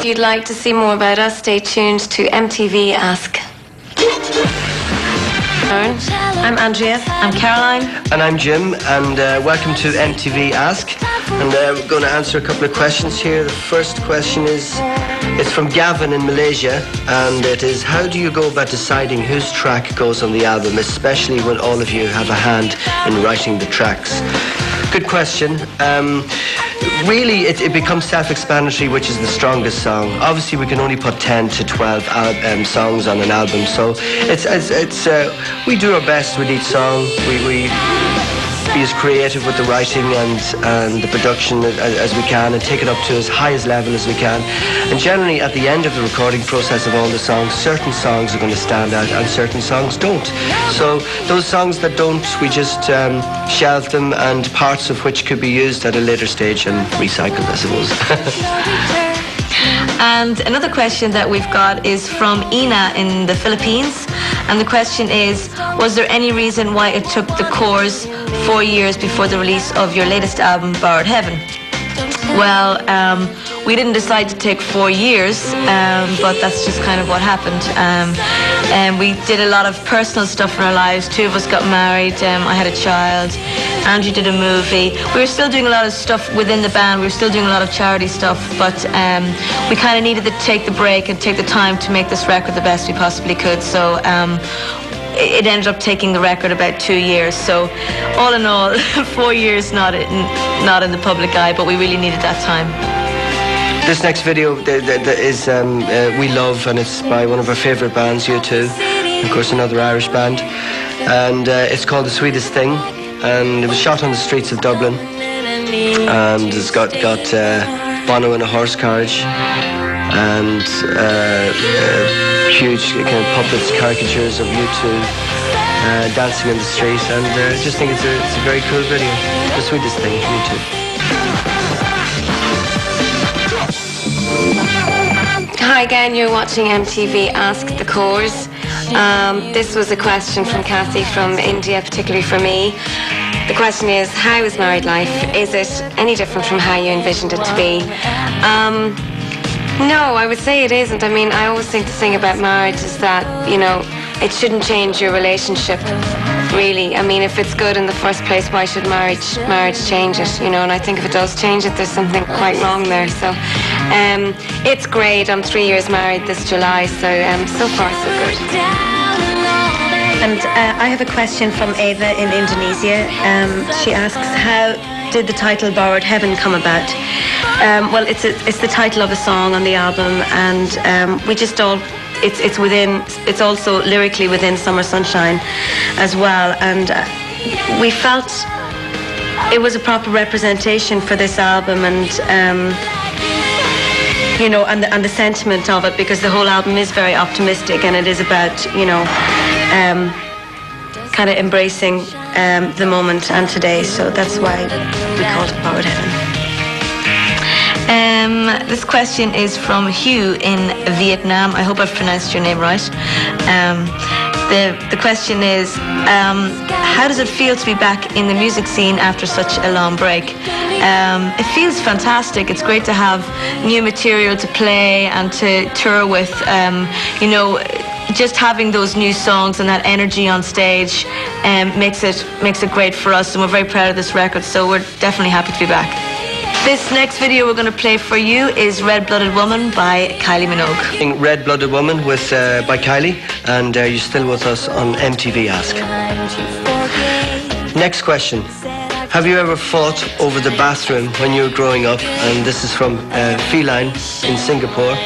If you'd like to see more about us, stay tuned to MTV Ask. I'm Andrea. I'm Caroline. And I'm Jim, and welcome to MTV Ask. And we're going to answer a couple of questions here. The first question is, it's from Gavin in Malaysia, and it is, how do you go about deciding whose track goes on the album, especially when all of you have a hand in writing the tracks? Good question. Really, it becomes self-explanatory which is the strongest song. Obviously, we can only put 10 to 12 songs on an album, so we do our best with each song. We be as creative with the writing and the production as we can, and take it up to as high as level as we can. And generally, at the end of the recording process of all the songs, certain songs are going to stand out and certain songs don't. So those songs that don't, we just shelve them, and parts of which could be used at a later stage and recycled, I suppose. And another question that we've got is from Ina in the Philippines. And the question is, was there any reason why it took the Corrs 4 years before the release of your latest album, Borrowed Heaven? Well, we didn't decide to take 4 years, but that's just kind of what happened. And we did a lot of personal stuff in our lives. 2 of us got married. I had a child. Andrew did a movie. We were still doing a lot of stuff within the band. We were still doing a lot of charity stuff, but we kind of needed to take the break and take the time to make this record the best we possibly could. So it ended up taking the record about 2 years. So all in all, 4 years not in the public eye, but we really needed that time. This next video is We Love, and it's by one of our favourite bands, U2, of course another Irish band, and it's called The Sweetest Thing, and it was shot on the streets of Dublin, and it's got Bono in a horse carriage, and huge kind of puppets, caricatures of U2 dancing in the street, and I just think it's a very cool video. The Sweetest Thing, U2. Hi again, you're watching MTV Ask the Corrs. This was a question from Kathy from India, particularly for me. The question is, how is married life? Is it any different from how you envisioned it to be? No, I would say it isn't. I mean, I always think the thing about marriage is that, you know, it shouldn't change your relationship, really. I mean, if it's good in the first place, why should marriage change it, you know? And I think if it does change it, there's something quite wrong there. So it's great. I'm 3 years married this July, so so far so good. And I have a question from Ava in Indonesia. She asks, how did the title Borrowed Heaven come about? Well, it's the title of a song on the album, and we just all, it's also lyrically within Summer Sunshine as well, and we felt it was a proper representation for this album, and you know, and the sentiment of it, because the whole album is very optimistic, and it is about, you know, kind of embracing the moment and today. So that's why we called it Borrowed Heaven. This question is from Hugh in Vietnam. I hope I've pronounced your name right. The question is, how does it feel to be back in the music scene after such a long break? It feels fantastic. It's great to have new material to play and to tour with. You know, just having those new songs and that energy on stage makes it great for us, and we're very proud of this record, so we're definitely happy to be back. This next video we're going to play for you is Red Blooded Woman by Kylie Minogue. Red Blooded Woman by Kylie, and you're still with us on MTV Ask. Next question. Have you ever fought over the bathroom when you were growing up? And this is from Feline in Singapore.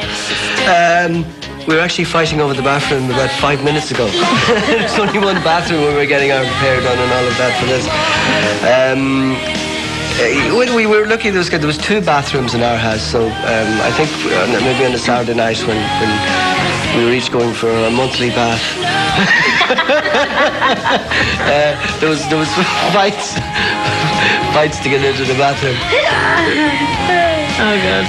We were actually fighting over the bathroom about 5 minutes ago. There's only one bathroom when we were getting our hair done and all of that for this. When we were lucky, there was 2 bathrooms in our house, so I think maybe on a Saturday night when we were each going for a monthly bath, there was fights to get into the bathroom. Oh God.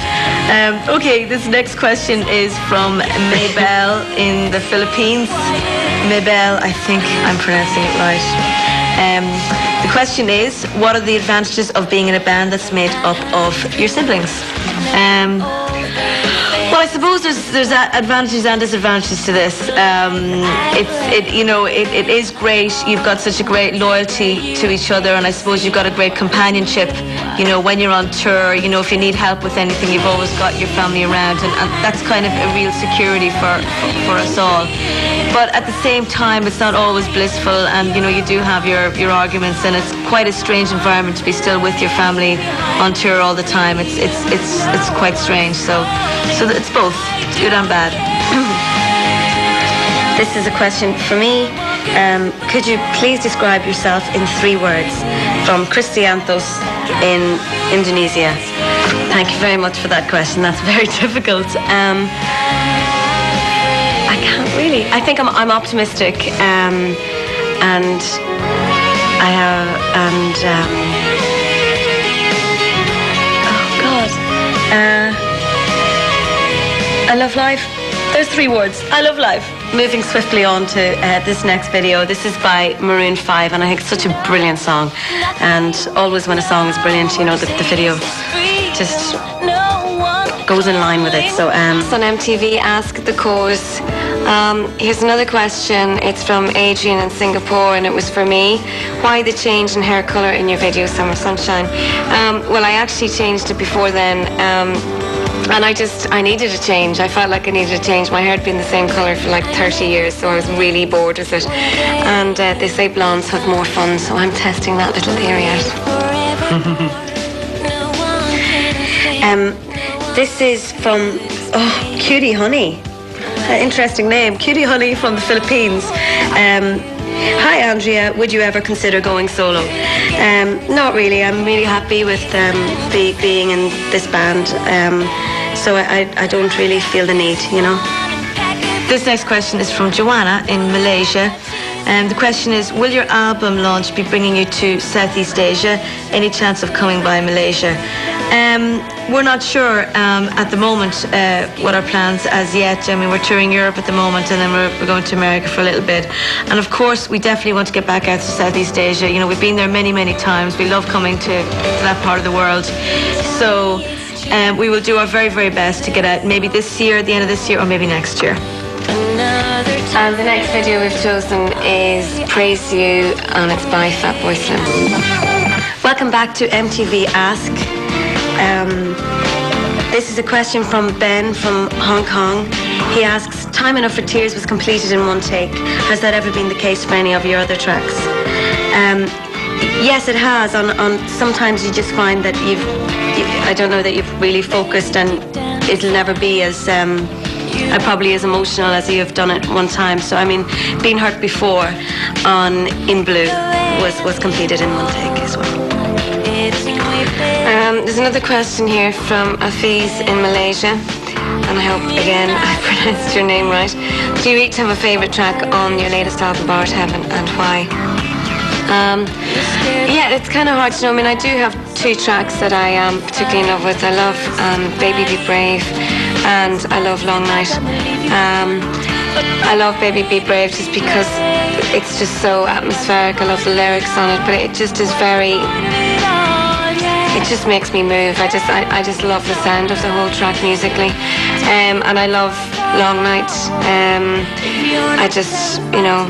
Okay, this next question is from Maybell in the Philippines. Maybell, I think I'm pronouncing it right. The question is, what are the advantages of being in a band that's made up of your siblings? Well, I suppose there's advantages and disadvantages to this. It is great. You've got such a great loyalty to each other, and I suppose you've got a great companionship. You know, when you're on tour, you know, if you need help with anything, you've always got your family around, and that's kind of a real security for us all. But at the same time, it's not always blissful, and you know, you do have your arguments, and it's quite a strange environment to be still with your family on tour all the time. It's quite strange. So it's both good and bad. This is a question for me. Could you please describe yourself in 3 words? From Christiantos in Indonesia. Thank you very much for that question. That's very difficult. I can't really. I think I'm optimistic, and I have oh God, I love life. There's 3 words. I love life. Moving swiftly on to this next video. This is by Maroon 5, and I think it's such a brilliant song. And always when a song is brilliant, you know, the video just goes in line with it. So It's on MTV Ask the Corrs. Here's another question. It's from Adrian in Singapore, and it was for me. Why the change in hair colour in your video, Summer Sunshine? Well, I actually changed it before then. And I needed a change. I felt like I needed a change. My hair had been the same colour for like 30 years, so I was really bored with it. And they say blondes have more fun, so I'm testing that little theory out. This is from Cutie Honey. Interesting name, Cutie Honey from the Philippines. Hi Andrea, would you ever consider going solo? Not really. I'm really happy with being in this band. So I don't really feel the need, you know. This next question is from Joanna in Malaysia. The question is, will your album launch be bringing you to Southeast Asia? Any chance of coming by Malaysia? We're not sure at the moment what our plans as yet. I mean, we're touring Europe at the moment, and then we're going to America for a little bit. And of course, we definitely want to get back out to Southeast Asia. You know, we've been there many, many times. We love coming to that part of the world. So we will do our very, very best to get out maybe this year, at the end of this year, or maybe next year. And the next video we've chosen is Praise You, and it's by Fatboy Slim. Welcome back to MTV Ask. This is a question from Ben from Hong Kong. He asks, Time Enough for Tears was completed in 1 take. Has that ever been the case for any of your other tracks? Yes, it has. On sometimes you just find that I don't know, that you've really focused, and it'll never be as probably as emotional as you've done it 1 time. So I mean, Been Hurt Before on In Blue was completed in 1 take as well. There's another question here from Afiz in Malaysia, and I hope again I pronounced your name right. Do you each have a favourite track on your latest album, Borrowed Heaven, and why? Yeah, it's kind of hard to know. I mean, I do have 2 tracks that I am particularly in love with. I love Baby Be Brave, and I love Long Night. I love Baby Be Brave just because it's just so atmospheric. I love the lyrics on it, but it just is very... It just makes me move. I just love the sound of the whole track musically. And I love Long Night. I just, you know,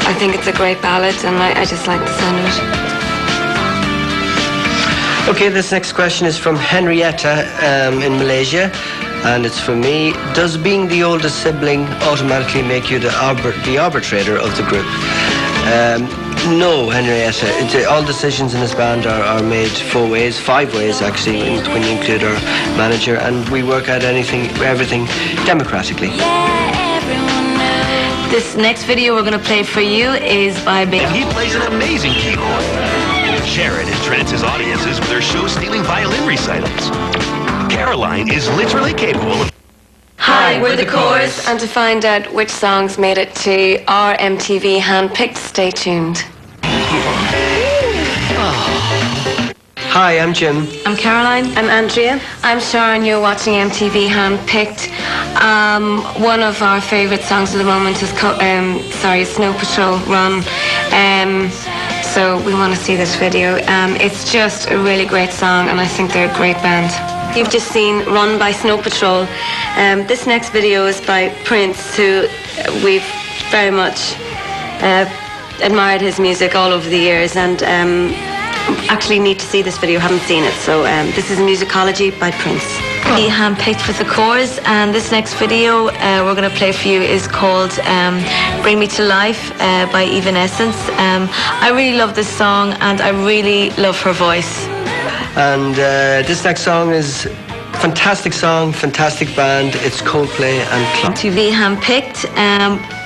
I think it's a great ballad, and I just like the sound of it. Okay, this next question is from Henrietta in Malaysia, and it's for me. Does being the oldest sibling automatically make you the arbitrator of the group? No, Henrietta. All decisions in this band are made 4 ways, 5 ways actually, when you include our manager, and we work out everything democratically. This next video we're going to play for you is by Big. And he plays an amazing keyboard. Sharon entrances audiences with her show-stealing violin recitals. Caroline is literally capable of... Hi, we're the Corrs, and to find out which songs made it to our MTV Handpicked, stay tuned. Hi, I'm Jim. I'm Caroline. I'm Andrea. I'm Sharon, you're watching MTV Handpicked. One of our favourite songs at the moment is Snow Patrol Run. So we want to see this video. It's just a really great song, and I think they're a great band. you've just seen Run by Snow Patrol. This next video is by Prince, who we've very much admired his music all over the years, and actually need to see this video, haven't seen it. So this is Musicology by Prince. MTV Handpicked with the Corrs, and this next video we're going to play for you is called Bring Me to Life by Evanescence. I really love this song, and I really love her voice. And this next song is fantastic song, fantastic band. It's Coldplay and Clock. MTV Handpicked.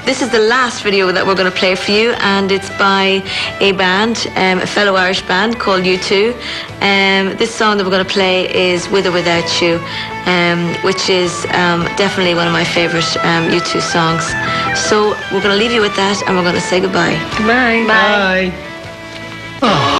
This is the last video that we're going to play for you, and it's by a band, a fellow Irish band called U2. This song that we're going to play is With or Without You, which is definitely one of my favourite U2 songs. So we're going to leave you with that, and we're going to say goodbye. Goodbye. Bye.